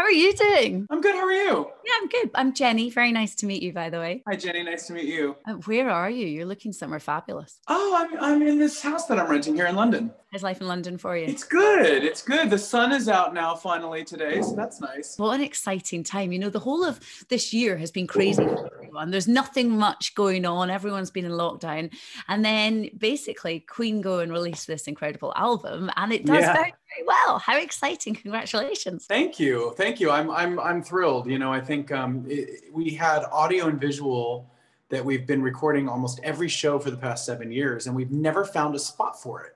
are you doing? I'm good. How are you? Yeah, I'm good. I'm Jenny. Very nice to meet you, by the way. Hi, Jenny. Nice to meet you. Where are you? You're looking somewhere fabulous. Oh, I'm in this house that I'm renting here in London. How's life in London for you? It's good. It's good. The sun is out now finally today, so that's nice. What an exciting time. You know, the whole of this year has been crazy for everyone. There's nothing much going on. Everyone's been in lockdown. And then basically Queen go and release this incredible album and it does very, very well. How exciting. Congratulations. Thank you. Thank you. I'm thrilled. You know, I think we had audio and visual that we've been recording almost every show for the past 7 years, and we've never found a spot for it.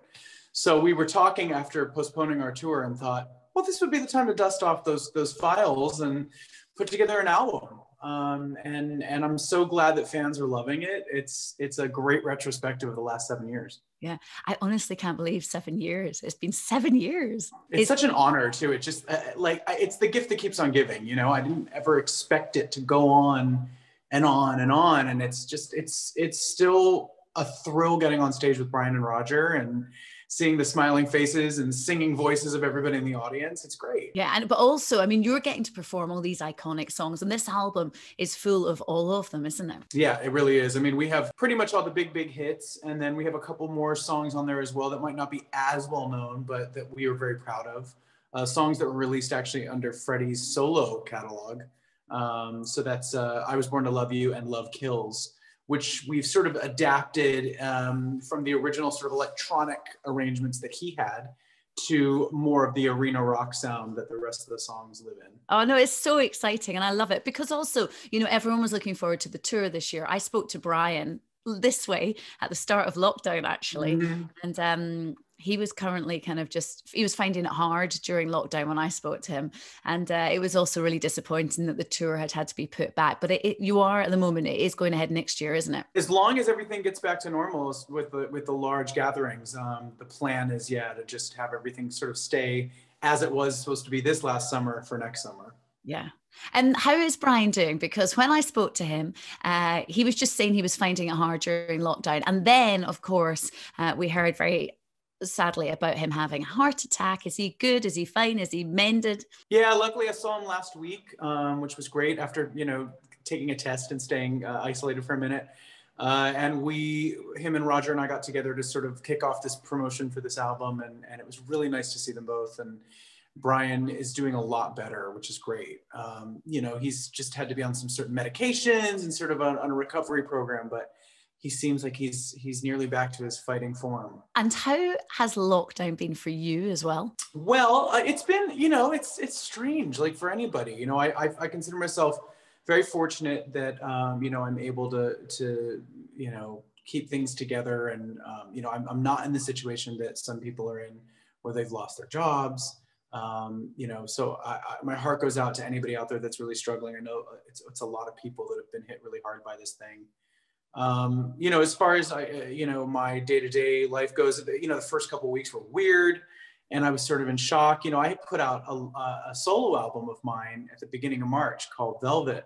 So we were talking after postponing our tour and thought, well, this would be the time to dust off those files and put together an album. And I'm so glad that fans are loving it. It's a great retrospective of the last 7 years. Yeah, I honestly can't believe 7 years. It's been 7 years. It's such an honor too. It just it's the gift that keeps on giving. You know, I didn't ever expect it to go on and on and on. And it's still a thrill getting on stage with Brian and Roger and seeing the smiling faces and singing voices of everybody in the audience. It's great. Yeah, but also, I mean, you're getting to perform all these iconic songs, and this album is full of all of them, isn't it? Yeah, it really is. I mean, we have pretty much all the big hits, and then we have a couple more songs on there as well that might not be as well known, but that we are very proud of. Songs that were released actually under Freddie's solo catalog. So that's I Was Born to Love You and Love Kills, which we've sort of adapted from the original sort of electronic arrangements that he had to more of the arena rock sound that the rest of the songs live in. Oh no, it's so exciting and I love it because also, you know, everyone was looking forward to the tour this year. I spoke to Brian this way at the start of lockdown actually. Mm-hmm. And he was currently he was finding it hard during lockdown when I spoke to him. And it was also really disappointing that the tour had to be put back. But you are at the moment, it is going ahead next year, isn't it? As long as everything gets back to normal with the large gatherings, the plan is, to just have everything sort of stay as it was supposed to be this last summer for next summer. Yeah. And how is Brian doing? Because when I spoke to him, he was just saying he was finding it hard during lockdown. And then, of course, we heard very sadly about him having a heart attack. Is he good? Is he fine? Is he mended? Yeah, luckily I saw him last week, which was great after, taking a test and staying isolated for a minute. And him and Roger and I got together to sort of kick off this promotion for this album. And it was really nice to see them both. And Brian is doing a lot better, which is great. He's just had to be on some certain medications and sort of on a recovery program, but he seems like he's nearly back to his fighting form. And how has lockdown been for you as well? Well, it's been, it's strange, like for anybody. I consider myself very fortunate that, I'm able to keep things together. And, I'm not in the situation that some people are in where they've lost their jobs. So my heart goes out to anybody out there that's really struggling. I know it's a lot of people that have been hit really hard by this thing. As far as my day-to-day life goes, the first couple of weeks were weird and I was sort of in shock. I had put out a solo album of mine at the beginning of March called Velvet.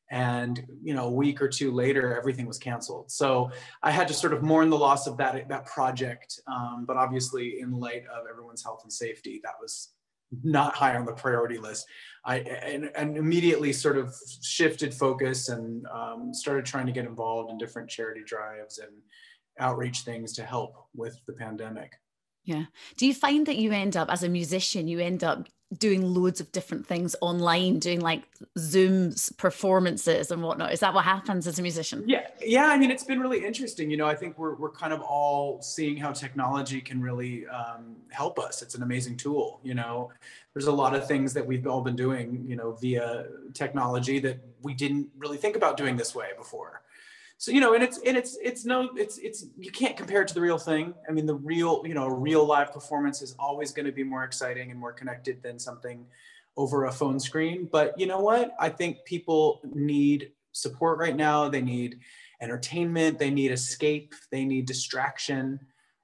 And, a week or two later, everything was canceled. So I had to sort of mourn the loss of that project. But obviously in light of everyone's health and safety, that was not high on the priority list. And immediately sort of shifted focus and started trying to get involved in different charity drives and outreach things to help with the pandemic. Yeah. Do you find that you end up, as a musician, you end up doing loads of different things online, doing like Zooms performances and whatnot? Is that what happens as a musician? Yeah. I mean, it's been really interesting. I think we're kind of all seeing how technology can really help us. It's an amazing tool. There's a lot of things that we've all been doing, via technology that we didn't really think about doing this way before. So, it's you can't compare it to the real thing. I mean, the real, a real live performance is always going to be more exciting and more connected than something over a phone screen. But you know what? I think people need support right now. They need entertainment. They need escape. They need distraction.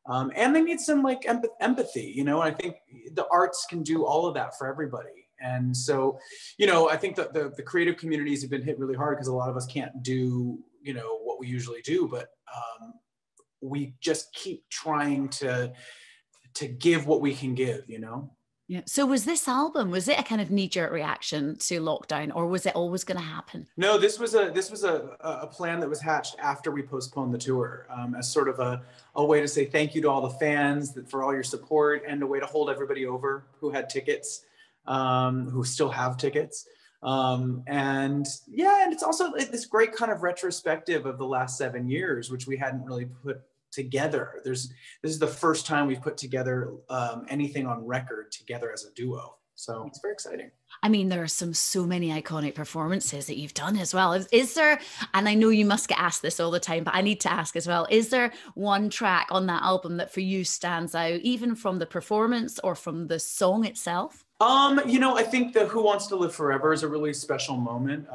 And they need some like empathy, and I think the arts can do all of that for everybody. And so, I think that the creative communities have been hit really hard because a lot of us can't do what we usually do, but we just keep trying to give what we can give. Yeah. So was this album, was it a kind of knee-jerk reaction to lockdown, or was it always going to happen? No, this was a plan that was hatched after we postponed the tour, as sort of a way to say thank you to all the fans for all your support, and a way to hold everybody over who had tickets, who still have tickets. And yeah, and it's also this great kind of retrospective of the last 7 years, which we hadn't really put together. This is the first time we've put together anything on record together as a duo. So it's very exciting. I mean, there are so many iconic performances that you've done as well. Is there, and I know you must get asked this all the time, but I need to ask as well, is there one track on that album that for you stands out, even from the performance or from the song itself? I think the Who Wants to Live Forever is a really special moment.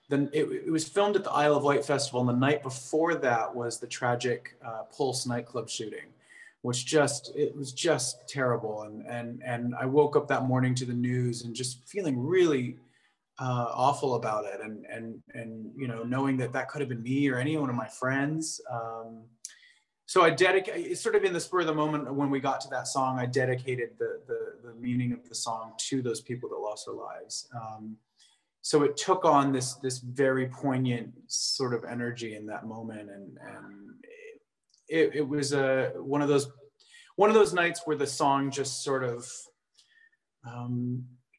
Then it was filmed at the Isle of Wight Festival, and the night before that was the tragic Pulse nightclub shooting, which it was just terrible. And I woke up that morning to the news and just feeling really awful about it, and knowing that could have been me or any one of my friends. So I it's sort of in the spur of the moment when we got to that song, I dedicated the meaning of the song to those people that lost their lives. So it took on this very poignant sort of energy in that moment, and it was one of those nights where the song just sort of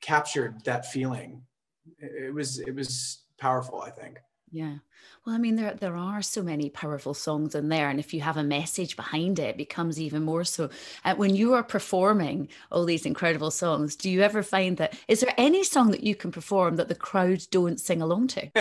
captured that feeling. It was powerful, I think. Yeah. Well, I mean, there are so many powerful songs in there. And if you have a message behind it, it becomes even more so. When you are performing all these incredible songs, do you ever find is there any song that you can perform that the crowd don't sing along to?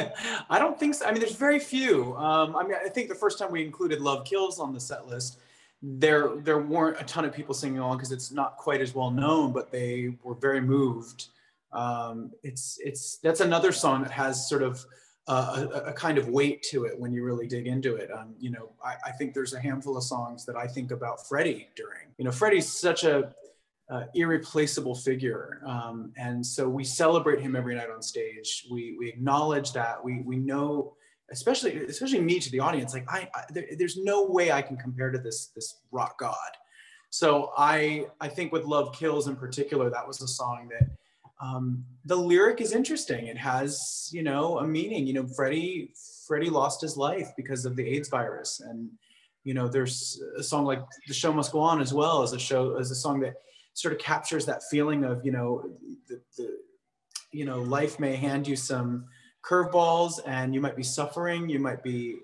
I don't think so. I mean, there's very few. I think the first time we included Love Kills on the set list, there weren't a ton of people singing along because it's not quite as well known, but they were very moved. That's another song that has sort of a kind of weight to it when you really dig into it. I think there's a handful of songs that I think about Freddie during. Freddie's such a irreplaceable figure, and so we celebrate him every night on stage. We acknowledge that. We know, especially me to the audience, like there's no way I can compare to this rock god. So I think with Love Kills in particular, that was a song that the lyric is interesting. It has, a meaning. Freddie lost his life because of the AIDS virus. And, there's a song like The Show Must Go On as well as a song that sort of captures that feeling of, life may hand you some curveballs and you might be suffering. You might be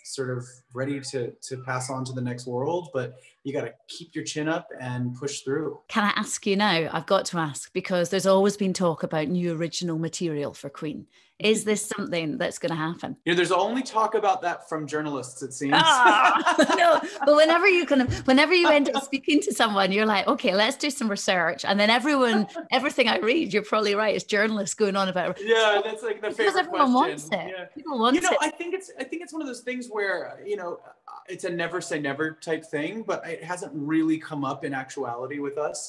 sort of ready to pass on to the next world, but you got to keep your chin up and push through. Can I ask you now? I've got to ask, because there's always been talk about new original material for Queen. Is this something that's going to happen? There's only talk about that from journalists, it seems. No, but whenever you end up speaking to someone, you're like, okay, let's do some research. And then everything I read, you're probably right, it's journalists going on about it. Yeah, that's like the favorite because everyone question. Wants it. Yeah. People want it. I think it's one of those things where, it's a never say never type thing, but it hasn't really come up in actuality with us.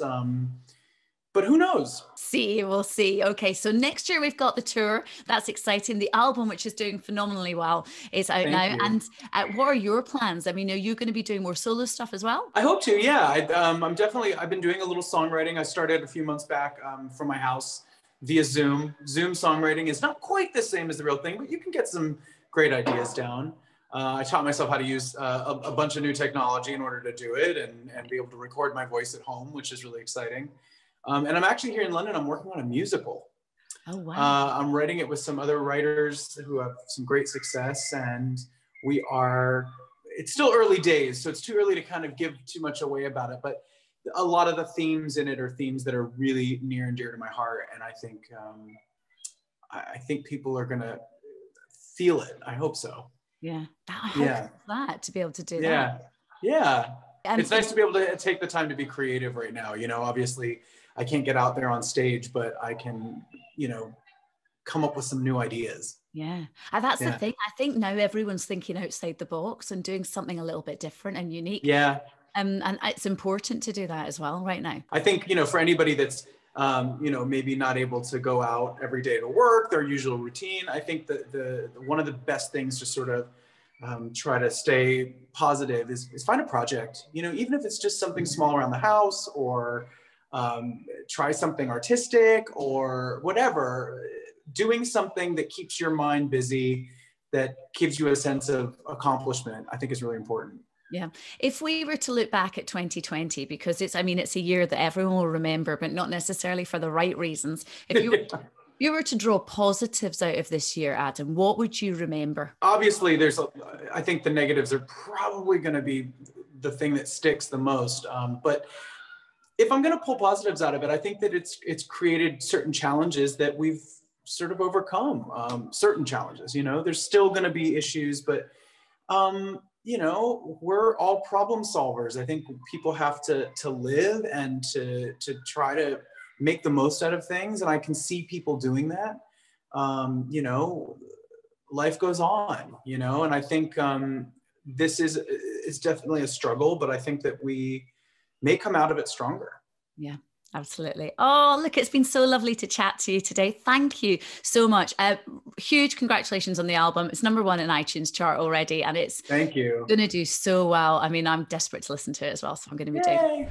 But who knows? We'll see. Okay, so next year we've got the tour. That's exciting. The album, which is doing phenomenally well, is out now. And what are your plans? I mean, are you going to be doing more solo stuff as well? I hope to, yeah. I've been doing a little songwriting. I started a few months back from my house via Zoom. Zoom songwriting is not quite the same as the real thing, but you can get some great ideas down. I taught myself how to use a bunch of new technology in order to do it and be able to record my voice at home, which is really exciting. And I'm actually here in London. I'm working on a musical. Oh, wow. I'm writing it with some other writers who have some great success. And it's still early days, so it's too early to kind of give too much away about it. But a lot of the themes in it are themes that are really near and dear to my heart. And I think people are going to feel it. I hope so. Yeah. How cool is that, to be able to do that? Yeah. It's nice to be able to take the time to be creative right now. Obviously I can't get out there on stage, but I can, come up with some new ideas. Yeah. And that's the thing. I think now everyone's thinking outside the box and doing something a little bit different and unique. Yeah. And it's important to do that as well right now. I think, for anybody that's, maybe not able to go out every day to work, their usual routine, I think that one of the best things to sort of try to stay positive is find a project, even if it's just something small around the house or try something artistic or whatever. Doing something that keeps your mind busy, that gives you a sense of accomplishment, I think is really important. Yeah. If we were to look back at 2020, because it's a year that everyone will remember, but not necessarily for the right reasons. If you, you were to draw positives out of this year, Adam, what would you remember? Obviously, I think the negatives are probably going to be the thing that sticks the most. But if I'm going to pull positives out of it, I think that it's created certain challenges that we've sort of overcome. Certain challenges, there's still going to be issues, but we're all problem solvers. I think people have to live and to try to make the most out of things. And I can see people doing that. Life goes on, and I think this is definitely a struggle, but I think that we may come out of it stronger. Yeah. Absolutely. Oh, look, it's been so lovely to chat to you today. Thank you so much. Huge congratulations on the album. It's #1 in iTunes chart already, and it's thank you. Going to do so well. I mean, I'm desperate to listen to it as well, so I'm going to be Yay. doing